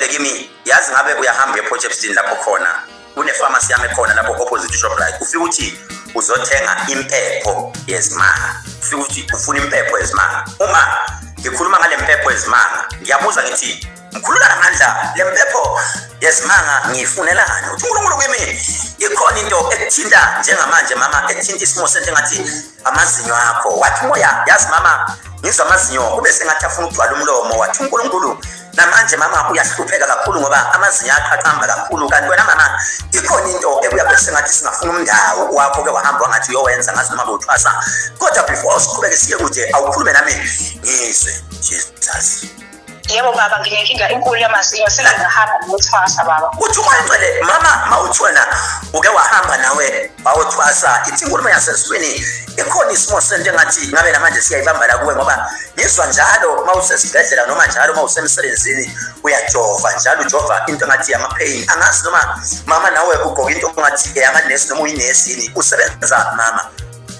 Ngcwele kimi yazi ngabe uyahamba ePortcheston lapho khona kune-pharmacy yami ekhona lapho opposite Shoprite. Ufika uthi uzothenga impepho yezimanga. Ufika uthi ufuna impepho yezimanga. Uma ngikhuluma ngale mpepho yezimanga ngiyabuza ngithi mkhulula ngamandla le mpepho yezimanga ngiyifunelani? Uthi uNkulunkulu kimi ikhona into ekuthinta njengamanje mama ekuthinta isimo sento engathi amazinyo akho. Wathi moya yazi mama ngizwa amazinyo kube sengathi afuna ukugcwala umlomo. Wathi uNkulunkulu namanje mama uyahlupheka kakhulu ngoba amazinyo aqhaqhamba kakhulu. Kanti wena mama ikhona into ebuya sengathi singafuna umndawo wakho ke wahamba ngathi uyowenza ngazi noma uthwasa. Kodwa before siqhubeke siye kude awukhulume nami ngizwe Jesus. Yebo baba nginenkinga enkulu yamazinyo sengingahamba ngokuthwasa baba. Uthi uNcwele mama mawuthwena uke wahamba nawe bawothwasa ithi inkulumo yasesizweni ikhona isimo sento engathi ngabe namanje siyayibamba la kuwe ngoba ngizwa njalo mawusesibhedlela noma njalo mawusemsebenzini uyajova njalo ujova into engathi yama-pain. Angazi noma mama nawe ugqoka into engathi eyamanesi noma uyinesini usebenza mama?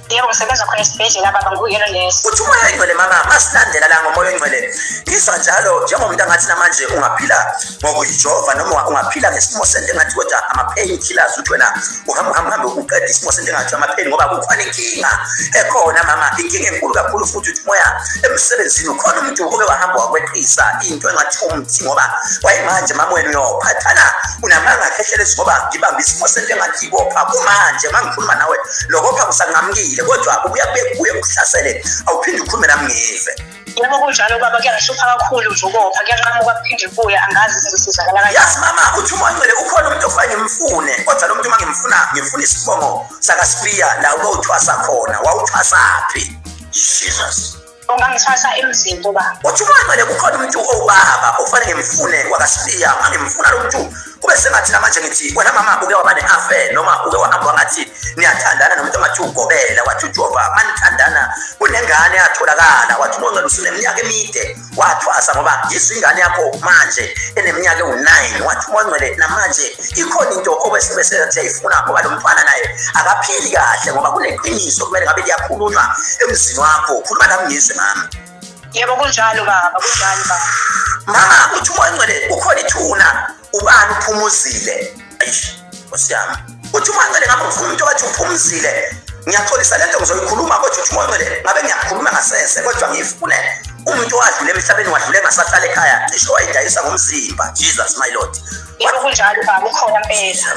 Yebo ngisebenza khona esibhedlela baba nguyena nesi. Uthi umoya oyingcwele mama masilandela la ngomoya oyingcwele ngizwa njalo njengomuntu angathi namanje ungaphila ngokuyijova noma ungaphila ngesimo sento engathi kodwa ama-pain killers uthi wena uhambe uqeda isimo sento engathi ama-pain ngoba kukhona inkinga ekhona mama, inkinga enkulu kakhulu. Futhi uthi moya emsebenzini ukhona umuntu oke wahamba wakweqisa into engathi umthi ngoba wayimanje mama wena uyophathana unamanga akhehlelezi ngoba ngibamba isimo sento engathi ibopha kumanje mangikhuluma nawe lokopha kusangamkile kodwa ubuya kuye kuhlasele awuphinde ukhulume nami ngive. Yebo kunjalo baba kuyangihlupha kakhulu nje ukopha kuyanqamuka kuphinde kubuye angazi sizosizakala kanjani. Yazi mama uthi uma Ngcwele ukhona umuntu ofanye ngimfune kodwa lo muntu uma ngimfuna isibongo sakaSpiya la uthwasa khona wawuthwasaphi? Jesus. Ungangithwasa emzimbo baba. Uthi uma Ngcwele kukhona umuntu owubaba ofanele ngimfune kwakaSpiya ngimfuna lo muntu kube sengathi namanje ngithi wena mama uke waba ne-affair noma uke wahamba ngathi niyathandana nomuntu ongathi ugobela wathi ujova manithandana kunengane yatholakala wathi uNcwele usuneminyaka emide wathwasa ngoba yizwe ingane yakho manje eneminyaka ewu-9 wathi uNcwele namanje ikhona into obesebese yayifuna ngoba lo mfana naye akaphili kahle ngoba kuneqiniso kumele ngabe liyakhulunywa emzini wakho. Khuluma nami ngizwe mama. Yebo kunjalo baba kunjalo baba. Mama uthi uNcwele ukhona ithuna ubani uphumuzile? Ayish osiyami uthi uNcwele ngabe ufuna umuntu owathi uphumuzile ngiyatholisa lento ngizoyikhuluma kodwa uthi uNcwele ngabe ngiyakhuluma ngasese kodwa ngifune umuntu owadlule emhlabeni wadlule ngasahlala ekhaya cishe wayidayisa ngomzimba. Jesus my Lord. Yebo kunjalo baba ukhona mpela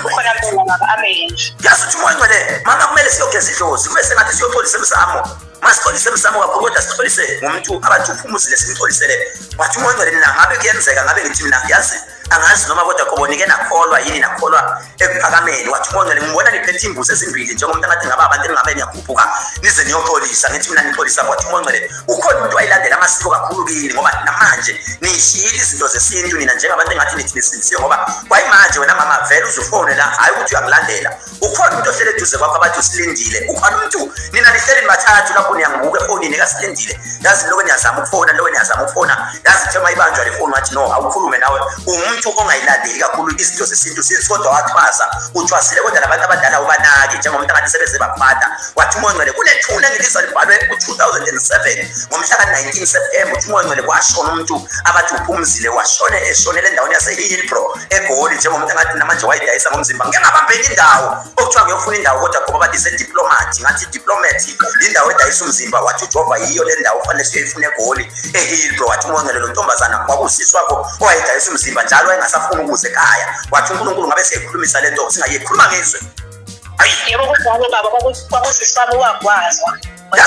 baba amen. Yazi uthi uNcwele mama kumele siyogeza idlozi kube sengathi siyotholisa emsamo masitholise emsamo kakhulu kodwa sitholise ngomuntu abathi uphumuzile simtholisele. Wathi uNcwele nina ngabe kuyenzeka ngabe ngithi mina yazi angazi noma kodwa kobonike nakholwa yini nakholwa ekuphakameni. Wathi uNcwele ngibona niphethe imbuzi ezimbili njengomuntu angathi ngaba abantu engabe niyakhuphuka nize niyotholisa ngithi mina nitholisa. Wathi uNcwele ukhona umuntu wayilandela amasiko kakhulu kini ngoba namanje nishiyile izinto zesintu nina njengabantu engathi nithi nisindisiwe ngoba kwayimanje wena mama vele uzufone la hayi ukuthi uyangilandela. Ukhona umuntu ohlele eduze kwakho abathi usilindile. Ukhona umuntu nina nihleli nibathathu lapho niyangibuka efonini ekasilindile. Yazi lokho niyazama ukufona lokho niyazama ukufona yazi thema ibanjwa le foni wathi no awukhulume nawe umuntu ongayilandeli kakhulu izinto zesintu since kodwa wathwasa uthwasile kodwa labantu abadala ubanaki njengomuntu angathi sebeze baphatha. Wathi uNcwele kunethuna engilizwa libhalwe ku-2007 ngomhla ka-19 September uthi uNcwele kwashona umuntu abathi uphumzile washone eshonele endaweni yase-Hillbrow eGoli njengomuntu angathi namanje wayidayisa ngomzimba. Ngike ngabambeni indawo okuthiwa ngiyofuna indawo kodwa ngoba bathi se-diplomat ngathi diplomat indawo edayisa umzimba. Wathi ujova yiyo le ndawo fanele siyoyifuna eGoli eHillbrow. Wathi uNcwele lo ntombazana kwakusisi wakho owayedayisa umzimba njalo wayengasafuni ukuze ekhaya. Wathi uNkulunkulu ngabe siyayikhulumisa le nto singayikhuluma ngizwe. Yebo kunjalo baba kwakusisaba uwagwazwa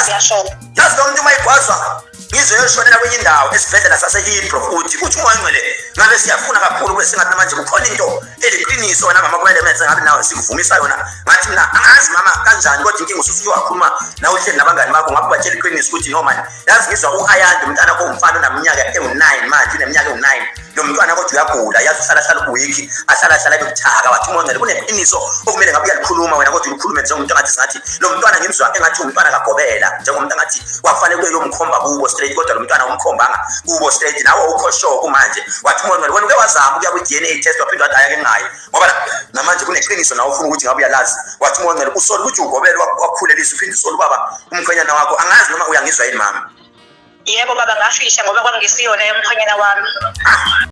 siyashona. Yazi lo muntu uma egwazwa ngizwe yoshonela kwenye indawo esibhedlela sase-Hillbrow futhi uthi uNcwele ngabe siyafuna kakhulu kube singathi namanje kukhona into eliqiniso wena mama kumele menze ngabe nawe sikuvumisa yona. Ngathi mina angazi mama kanjani kodwa inkinga ususuke wakhuluma nawe uhleli nabangani bakho ngabe batshela iqiniso ukuthi no mani yazi ngizwa u-Ayanda umntana akho umfana onaminyaka ewu-9 manje uneminyaka ewu-9 lo mntwana kodwa uyagula yazi uhlala uwiki ahlala ebuthaka. Wathi uNcwele kuneqiniso okumele ngabe uyalikhuluma wena kodwa ulikhulume njengomuntu angathi singathi lo mntwana ngimzwa engathi umntwana kagobela njengomuntu angathi wafanele kube yomkhomba kuwo straight kodwa lo mntwana umkhombanga kuwo straight nawe ukhoshoko manje. Wathi uNcwele wena uke wazama ukuya kwi-DNA test waphinde wathi ayake ngayo ngoba namanje kuneqiniso nawe ufuna ukuthi ngabe uyalazi. Wathi uNcwele usola ukuthi ugobele wakhulelisa uphinde usola ubaba umkhwenyana wakho angazi noma uyangizwa yini mama. Yebo baba ngafisha ngoba kwangisiyona emkhwenyana wami.